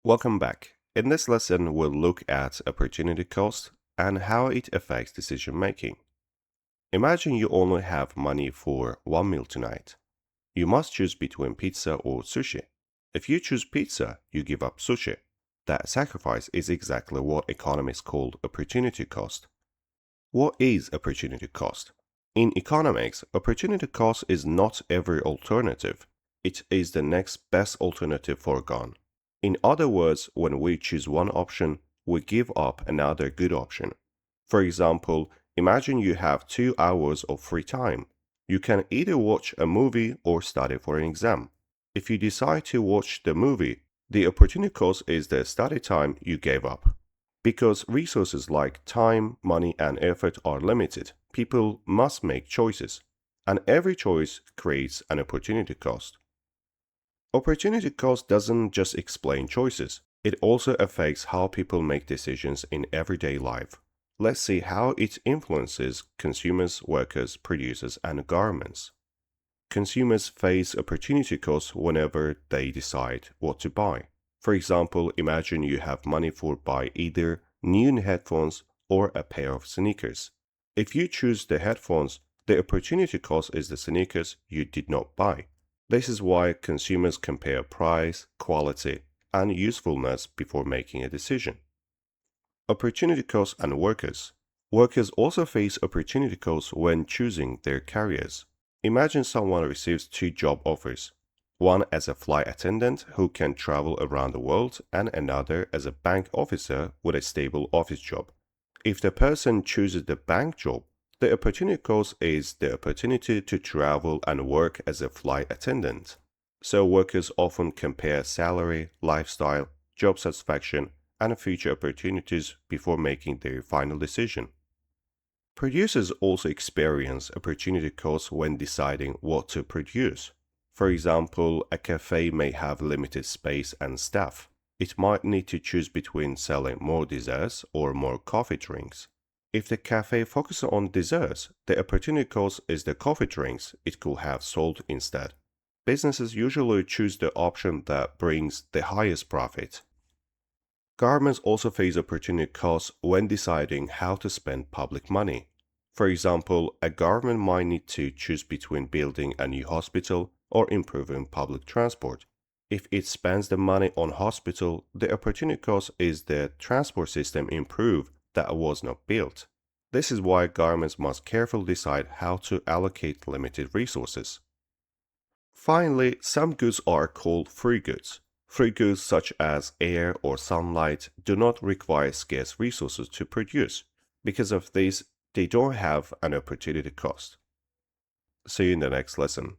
Welcome back. In this lesson, we'll look at opportunity cost and how it affects decision making. Imagine you only have money for one meal tonight. You must choose between pizza or sushi. If you choose pizza, you give up sushi. That sacrifice is exactly what economists call opportunity cost. What is opportunity cost? In economics, opportunity cost is not every alternative. It is the next best alternative foregone. In other words, when we choose one option, we give up another good option. For example, imagine you have 2 hours of free time. You can either watch a movie or study for an exam. If you decide to watch the movie, the opportunity cost is the study time you gave up. Because resources like time, money, and effort are limited, people must make choices. And every choice creates an opportunity cost. Opportunity cost doesn't just explain choices, it also affects how people make decisions in everyday life. Let's see how it influences consumers, workers, producers, and governments. Consumers face opportunity costs whenever they decide what to buy. For example, imagine you have money for buy either new headphones or a pair of sneakers. If you choose the headphones, the opportunity cost is the sneakers you did not buy. This is why consumers compare price, quality, and usefulness before making a decision. Opportunity costs and workers. Workers also face opportunity costs when choosing their careers. Imagine someone receives two job offers, one as a flight attendant who can travel around the world and another as a bank officer with a stable office job. If the person chooses the bank job, the opportunity cost is the opportunity to travel and work as a flight attendant. So workers often compare salary, lifestyle, job satisfaction, and future opportunities before making their final decision. Producers also experience opportunity costs when deciding what to produce. For example, a cafe may have limited space and staff. It might need to choose between selling more desserts or more coffee drinks. If the cafe focuses on desserts, the opportunity cost is the coffee drinks it could have sold instead. Businesses usually choose the option that brings the highest profit. Governments also face opportunity costs when deciding how to spend public money. For example, a government might need to choose between building a new hospital or improving public transport. If it spends the money on hospital, the opportunity cost is the transport system improved that was not built. This is why governments must carefully decide how to allocate limited resources. Finally, some goods are called free goods. Free goods such as air or sunlight do not require scarce resources to produce. Because of this, they don't have an opportunity cost. See you in the next lesson.